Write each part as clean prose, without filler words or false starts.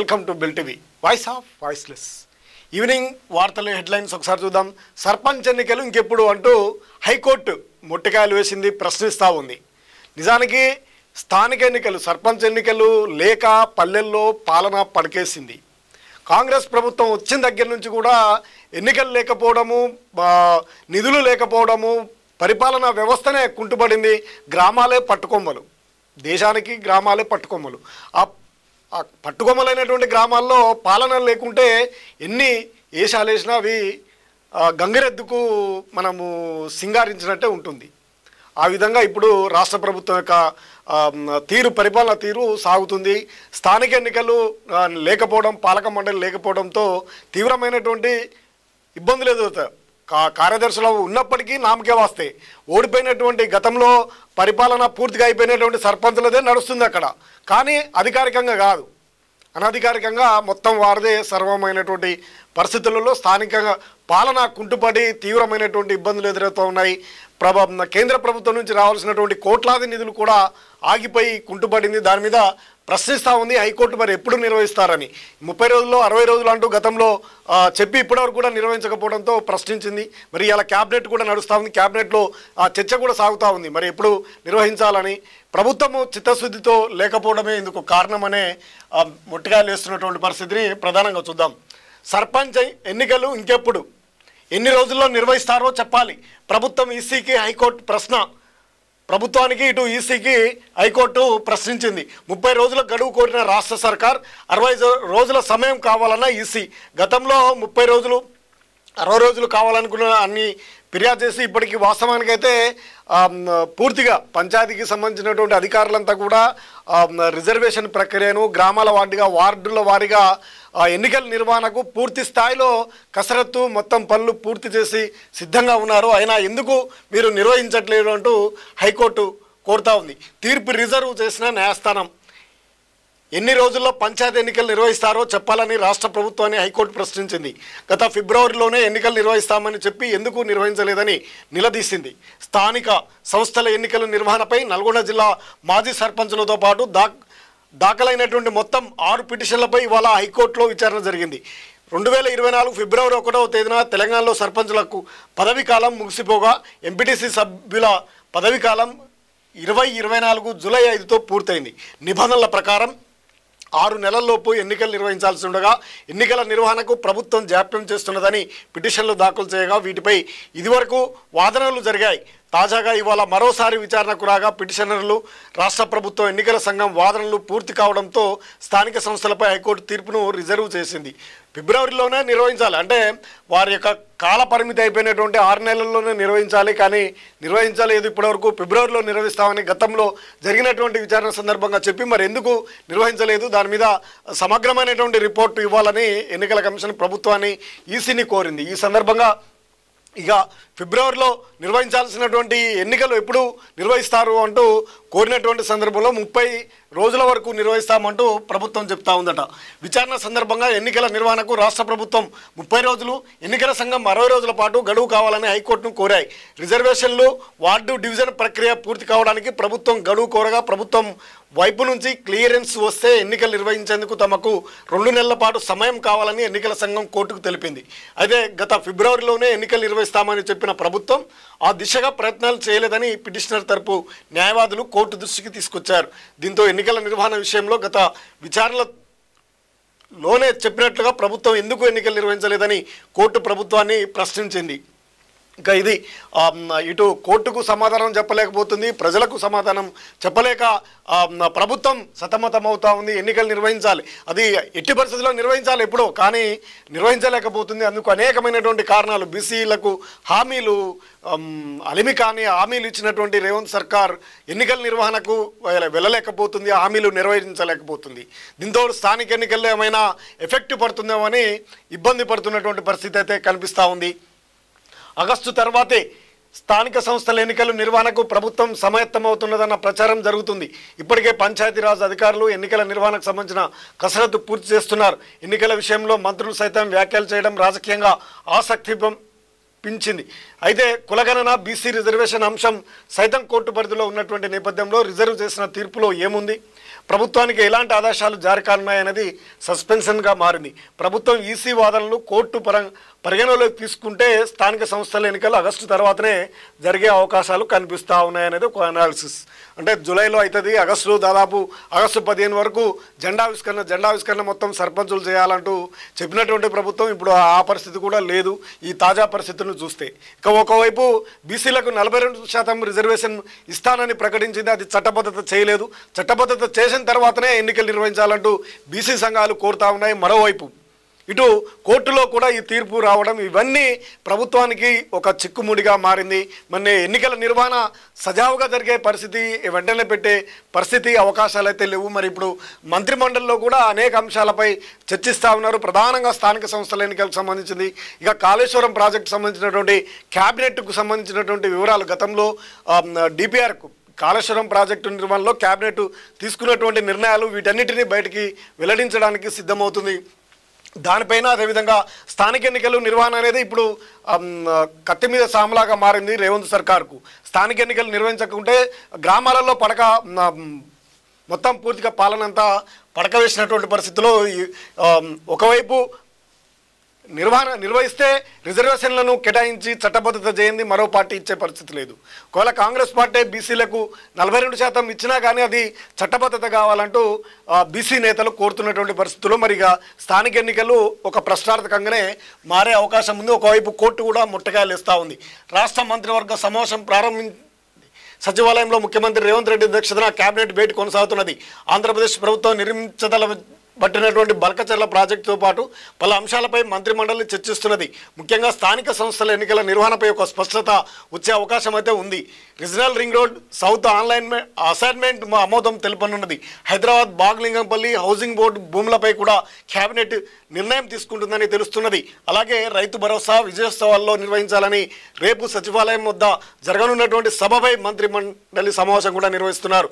Welcome to bill TV voice of voiceless. Evening వార్తలు headlines ఒకసారి చూద్దాం. సర్పంచ్ ఎన్నికలు ఇంకెప్పుడు అంటూ హైకోర్టు మొట్టికాయలు వేసింది, ప్రశ్నిస్తూ ఉంది. నిజానికి స్థానిక ఎన్నికలు, సర్పంచ్ ఎన్నికలు లేక పల్లెల్లో పాలన పడకేసింది. కాంగ్రెస్ ప్రభుత్వం వచ్చిన దగ్గర నుంచి కూడా ఎన్నికలు లేకపోవడము, నిధులు లేకపోవడము, పరిపాలనా వ్యవస్థనే కుంటుపడింది. గ్రామాలే పట్టుకొమ్మలు, దేశానికి గ్రామాలే పట్టుకొమ్మలు. ఆ పట్టుకొమ్మలైనటువంటి గ్రామాల్లో పాలన లేకుంటే ఎన్ని ఏషాలు వేసినా అవి గంగిరెద్దుకు మనము సింగారించినట్టే ఉంటుంది. ఆ విధంగా ఇప్పుడు రాష్ట్ర ప్రభుత్వం యొక్క తీరు, పరిపాలన తీరు సాగుతుంది. స్థానిక ఎన్నికలు లేకపోవడం, పాలక మండలి లేకపోవడంతో తీవ్రమైనటువంటి ఇబ్బందులు ఎదుగుతాయి. కార్యదర్శులు ఉన్నప్పటికీ నామకే వస్తాయి. ఓడిపోయినటువంటి గతంలో పరిపాలన పూర్తిగా అయిపోయినటువంటి సర్పంచులదే నడుస్తుంది అక్కడ. కానీ అధికారికంగా కాదు, అనధికారికంగా మొత్తం వారిదే సర్వమైనటువంటి పరిస్థితులలో స్థానికంగా పాలన కుంటుపడి తీవ్రమైనటువంటి ఇబ్బందులు ఎదురవుతూ ఉన్నాయి. కేంద్ర ప్రభుత్వం నుంచి రావాల్సినటువంటి కోట్లాది నిధులు కూడా ఆగిపోయి కుంటుపడింది. దాని మీద ప్రశ్నిస్తూ ఉంది హైకోర్టు. మరి ఎప్పుడు నిర్వహిస్తారని 30 రోజుల్లో 60 రోజులు అంటూ గతంలో చెప్పి ఇప్పటివరకు కూడా నిర్వహించకపోవడంతో ప్రశ్నించింది. మరి ఇలా క్యాబినెట్ కూడా నడుస్తూ ఉంది, క్యాబినెట్లో చర్చ కూడా సాగుతూ ఉంది. మరి ఎప్పుడు నిర్వహించాలని ప్రభుత్వము చిత్తశుద్ధితో లేకపోవడమే ఇందుకు కారణమనే మొట్టికాయలు వేస్తున్నటువంటి పరిస్థితిని ప్రధానంగా చూద్దాం. సర్పంచ్ ఎన్నికలు ఇంకెప్పుడు, ఎన్ని రోజుల్లో నిర్వహిస్తారో చెప్పాలి. ప్రభుత్వం ఈసీకి హైకోర్టు ప్రశ్న. ప్రభుత్వానికి ఇటు ఈసీకి హైకోర్టు ప్రశ్నించింది. 30 రోజుల గడువు కోరిన రాష్ట్ర సర్కార్ 60 రోజుల సమయం కావాలన్న ఈసీ. గతంలో 30 రోజులు 60 రోజులు కావాలనుకున్న అన్ని ఫిర్యాదు చేసి ఇప్పటికీ వాస్తవానికైతే పూర్తిగా పంచాయతీకి సంబంధించినటువంటి అధికారులంతా కూడా రిజర్వేషన్ ప్రక్రియను గ్రామాల వార్డుల వారీగా ఎన్నికల నిర్వహణకు పూర్తి స్థాయిలో కసరత్తు, మొత్తం పనులు పూర్తి చేసి సిద్ధంగా ఉన్నారు. అయినా ఎందుకు మీరు నిర్వహించట్లేదు అంటూ హైకోర్టు కోరుతా ఉంది. తీర్పు రిజర్వ్ చేసిన న్యాయస్థానం ఎన్ని రోజుల్లో పంచాయతీ ఎన్నికలు నిర్వహిస్తారో చెప్పాలని రాష్ట్ర ప్రభుత్వాన్ని హైకోర్టు ప్రశ్నించింది. గత ఫిబ్రవరిలోనే ఎన్నికలు నిర్వహిస్తామని చెప్పి ఎందుకు నిర్వహించలేదని నిలదీసింది. స్థానిక సంస్థల ఎన్నికల నిర్వహణపై నల్గొండ జిల్లా మాజీ సర్పంచులతో పాటు దాఖలైనటువంటి మొత్తం 6 పిటిషన్లపై ఇవాళ హైకోర్టులో విచారణ జరిగింది. 2024 ఫిబ్రవరి 1వ తేదీన తెలంగాణలో సర్పంచులకు పదవీ కాలం ముగిసిపోగా ఎంపీటీసీ సభ్యుల పదవీ కాలం 2024 జూలై 5తో పూర్తయింది. నిబంధనల ప్రకారం 6 నెలల్లోపు ఎన్నికలు నిర్వహించాల్సి ఉండగా ఎన్నికల నిర్వహణకు ప్రభుత్వం జాప్యం చేస్తున్నదని పిటిషన్లు దాఖలు చేయగా వీటిపై ఇదివరకు వాదనలు జరిగాయి. తాజాగా ఇవాళ మరోసారి విచారణకు రాగా పిటిషనర్లు, రాష్ట్ర ప్రభుత్వం ఎన్నికల సంఘం వాదనలు పూర్తి కావడంతో స్థానిక సంస్థలపై హైకోర్టు తీర్పును రిజర్వ్ చేసింది. ఫిబ్రవరిలోనే నిర్వహించాలి అంటే వారి యొక్క కాల పరిమితి అయిపోయినటువంటి 6 నెలల్లోనే నిర్వహించాలి. కానీ నిర్వహించలేదు. ఇప్పటివరకు ఫిబ్రవరిలో నిర్వహిస్తామని గతంలో జరిగినటువంటి విచారణ సందర్భంగా చెప్పి మరి ఎందుకు నిర్వహించలేదు, దాని మీద సమగ్రమైనటువంటి రిపోర్టు ఇవ్వాలని ఎన్నికల కమిషన్ ప్రభుత్వాన్ని, ఈసీని కోరింది. ఈ సందర్భంగా ఇక ఫిబ్రవరిలో నిర్వహించాల్సినటువంటి ఎన్నికలు ఎప్పుడు నిర్వహిస్తారు అంటూ కోరినటువంటి సందర్భంలో 30 రోజుల వరకు నిర్వహిస్తామంటూ ప్రభుత్వం చెప్తా ఉందట. విచారణ సందర్భంగా ఎన్నికల నిర్వహణకు రాష్ట్ర ప్రభుత్వం 30 రోజులు, ఎన్నికల సంఘం 60 రోజుల పాటు గడువు కావాలని హైకోర్టును కోరాయి. రిజర్వేషన్లు, వార్డు డివిజన్ ప్రక్రియ పూర్తి కావడానికి ప్రభుత్వం గడువు కోరగా ప్రభుత్వం వైపు నుంచి క్లియరెన్స్ వస్తే ఎన్నికలు నిర్వహించేందుకు తమకు 2 నెలల పాటు సమయం కావాలని ఎన్నికల సంఘం కోర్టుకు తెలిపింది. అయితే గత ఫిబ్రవరిలోనే ఎన్నికలు నిర్వహిస్తామని చెప్పిన ప్రభుత్వం ఆ దిశగా ప్రయత్నాలు చేయలేదని పిటిషనర్ తరపు న్యాయవాదులు కోర్టు దృష్టికి తీసుకొచ్చారు. దీంతో ఎన్నికల నిర్వహణ విషయంలో గత విచారణలోనే చెప్పినట్లుగా ప్రభుత్వం ఎందుకు ఎన్నికలు నిర్వహించలేదని కోర్టు ప్రభుత్వాన్ని ప్రశ్నించింది. ఇంకా ఇది ఇటు కోర్టుకు సమాధానం చెప్పలేకపోతుంది, ప్రజలకు సమాధానం చెప్పలేక ప్రభుత్వం సతమతమవుతా ఉంది. ఎన్నికలు నిర్వహించాలి, అది ఎట్టి పరిస్థితుల్లో నిర్వహించాలి ఎప్పుడో, కానీ నిర్వహించలేకపోతుంది. అందుకు అనేకమైనటువంటి కారణాలు. బీసీలకు హామీలు, అలిమి కాని హామీలు ఇచ్చినటువంటి రేవంత్ సర్కార్ ఎన్నికల నిర్వహణకు వెళ్ళలేకపోతుంది, హామీలు నిర్వహించలేకపోతుంది. దీంతో స్థానిక ఎన్నికల్లో ఏమైనా ఎఫెక్ట్ పడుతుందేమో అని ఇబ్బంది పడుతున్నటువంటి పరిస్థితి అయితే కనిపిస్తూ ఉంది. ఆగస్టు తర్వాతే స్థానిక సంస్థల ఎన్నికల నిర్వహణకు ప్రభుత్వం సమాయత్తమవుతున్నదన్న ప్రచారం జరుగుతుంది. ఇప్పటికే పంచాయతీరాజ్ అధికారులు ఎన్నికల నిర్వహణకు సంబంధించిన కసరత్తు పూర్తి చేస్తున్నారు. ఎన్నికల విషయంలో మంత్రులు సైతం వ్యాఖ్యలు చేయడం రాజకీయంగా ఆసక్తి పించింది. అయితే కులగణన బీసీ రిజర్వేషన్ అంశం సైతం కోర్టు పరిధిలో ఉన్నటువంటి నేపథ్యంలో రిజర్వ్ చేసిన తీర్పులో ఏముంది, ప్రభుత్వానికి ఎలాంటి ఆదేశాలు జారీ కానున్నాయనేది సస్పెన్షన్గా మారింది. ప్రభుత్వం ఈసీ వాదనలు కోర్టు పరిగణలోకి తీసుకుంటే స్థానిక సంస్థల ఎన్నికలు ఆగస్టు తర్వాతనే జరిగే అవకాశాలు కనిపిస్తూ ఉన్నాయనేది ఒక అనాలిసిస్. అంటే జూలైలో అవుతుంది, దాదాపు ఆగస్టు 15 వరకు జెండావిష్కరణ మొత్తం సర్పంచులు చేయాలంటూ చెప్పినటువంటి ప్రభుత్వం ఇప్పుడు ఆ పరిస్థితి కూడా లేదు ఈ తాజా పరిస్థితులను చూస్తే. ఇక ఒకవైపు బీసీలకు 42% రిజర్వేషన్ ఇస్తానని ప్రకటించింది, అది చట్టబద్ధత చేయలేదు. చట్టబద్ధత చేసిన తర్వాతనే ఎన్నికలు నిర్వహించాలంటూ బీసీ సంఘాలు కోరుతా ఉన్నాయి. మరోవైపు ఇటు కోర్టులో కూడా ఈ తీర్పు రావడం ఇవన్నీ ప్రభుత్వానికి ఒక చిక్కుముడిగా మారింది. మన ఎన్నికల నిర్వహణ సజావుగా జరిగే పరిస్థితి వెంటనే పెట్టే పరిస్థితి అవకాశాలు అయితే లేవు. మరి ఇప్పుడు మంత్రిమండలిలో కూడా అనేక అంశాలపై చర్చిస్తూ ఉన్నారు. ప్రధానంగా స్థానిక సంస్థల ఎన్నికలకు సంబంధించింది. ఇక కాళేశ్వరం ప్రాజెక్టు సంబంధించినటువంటి క్యాబినెట్కు సంబంధించినటువంటి వివరాలు, గతంలో డిపిఆర్కు కాళేశ్వరం ప్రాజెక్టు నిర్వహణలో క్యాబినెట్ తీసుకున్నటువంటి నిర్ణయాలు వీటన్నిటినీ బయటికి వెల్లడించడానికి సిద్ధమవుతుంది. దానిపైన అదేవిధంగా స్థానిక ఎన్నికలు నిర్వహణ అనేది ఇప్పుడు కత్తి మీద సామలాగా మారింది రేవంత్ సర్కార్కు. స్థానిక ఎన్నికలు నిర్వహించకుంటే గ్రామాలలో మొత్తం పూర్తిగా పాలనంతా పడక వేసినటువంటి పరిస్థితిలో ఒకవైపు నిర్వహిస్తే రిజర్వేషన్లను కేటాయించి చట్టబద్ధత చేయండి, మరో పార్టీ ఇచ్చే పరిస్థితి లేదు. ఒకవేళ కాంగ్రెస్ పార్టీ బీసీలకు 42% ఇచ్చినా కానీ అది చట్టబద్ధత కావాలంటూ బీసీ నేతలు కోరుతున్నటువంటి పరిస్థితుల్లో మరి ఇక స్థానిక ఎన్నికలు ఒక ప్రశ్నార్థకంగానే మారే అవకాశం ఉంది. ఒకవైపు కోర్టు కూడా ముట్టకాయలు ఇస్తూ ఉంది. రాష్ట్ర మంత్రివర్గ సమావేశం సచివాలయంలో ముఖ్యమంత్రి రేవంత్ రెడ్డి అధ్యక్షతన కేబినెట్ భేటీ కొనసాగుతున్నది. ఆంధ్రప్రదేశ్ ప్రభుత్వం బట్టినటువంటి బల్కచెర్ల ప్రాజెక్టుతో పాటు పలు అంశాలపై మంత్రిమండలి చర్చిస్తున్నది. ముఖ్యంగా స్థానిక సంస్థల ఎన్నికల నిర్వహణపై ఒక స్పష్టత వచ్చే అవకాశం అయితే ఉంది. Regional ring road south assignment ఆమోదం తెలుపనున్నది. హైదరాబాద్ బాగ్లింగంపల్లి హౌసింగ్ బోర్డు భూములపై కూడా కేబినెట్ నిర్ణయం తీసుకుంటుందని తెలుస్తున్నది. అలాగే రైతు భరోసా విజయోత్సవాల్లో నిర్వహించాలని రేపు సచివాలయం వద్ద జరగనున్నటువంటి సభపై మంత్రిమండలి సమావేశం కూడా నిర్వహిస్తున్నారు.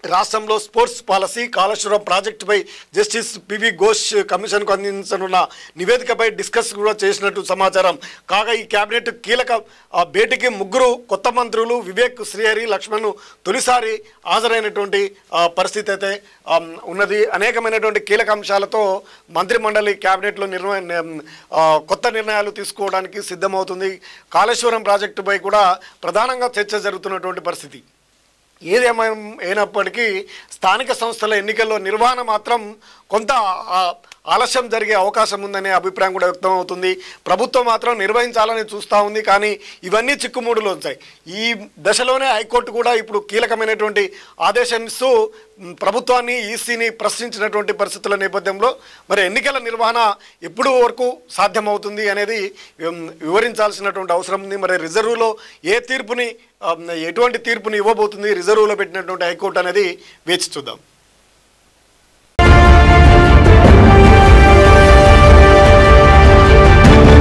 రాష్ట్రంలో స్పోర్ట్స్ పాలసీ, కాళేశ్వరం ప్రాజెక్టుపై జస్టిస్ పివి ఘోష్ కమిషన్కు అందించనున్న నివేదికపై డిస్కస్ కూడా చేసినట్టు సమాచారం. కాగా ఈ కేబినెట్ కీలక భేటీకి 3 కొత్త మంత్రులు వివేక్, శ్రీహరి, లక్ష్మణ్ తొలిసారి హాజరైనటువంటి పరిస్థితి అయితే ఉన్నది. అనేకమైనటువంటి కీలక అంశాలతో మంత్రిమండలి కేబినెట్లో కొత్త నిర్ణయాలు తీసుకోవడానికి సిద్ధమవుతుంది. కాళేశ్వరం ప్రాజెక్టుపై కూడా ప్రధానంగా చర్చ జరుగుతున్నటువంటి పరిస్థితి. ఏదేమైనప్పటికీ స్థానిక సంస్థల ఎన్నికల్లో నిర్వహణ మాత్రం కొంత ఆలస్యం జరిగే అవకాశం ఉందనే అభిప్రాయం కూడా వ్యక్తం అవుతుంది. ప్రభుత్వం మాత్రం నిర్వహించాలని చూస్తూ ఉంది, కానీ ఇవన్నీ చిక్కుముడులు వచ్చాయి. ఈ దశలోనే హైకోర్టు కూడా ఇప్పుడు కీలకమైనటువంటి ఆదేశం ఇస్తూ ప్రభుత్వాన్ని, ఈసీని ప్రశ్నించినటువంటి పరిస్థితుల నేపథ్యంలో మరి ఎన్నికల నిర్వహణ ఎప్పుడు వరకు సాధ్యమవుతుంది అనేది వివరించాల్సినటువంటి అవసరం ఉంది. మరి రిజర్వ్లో ఎటువంటి తీర్పుని ఇవ్వబోతుంది రిజర్వ్లో పెట్టినటువంటి హైకోర్టు అనేది వేచి చూద్దాం.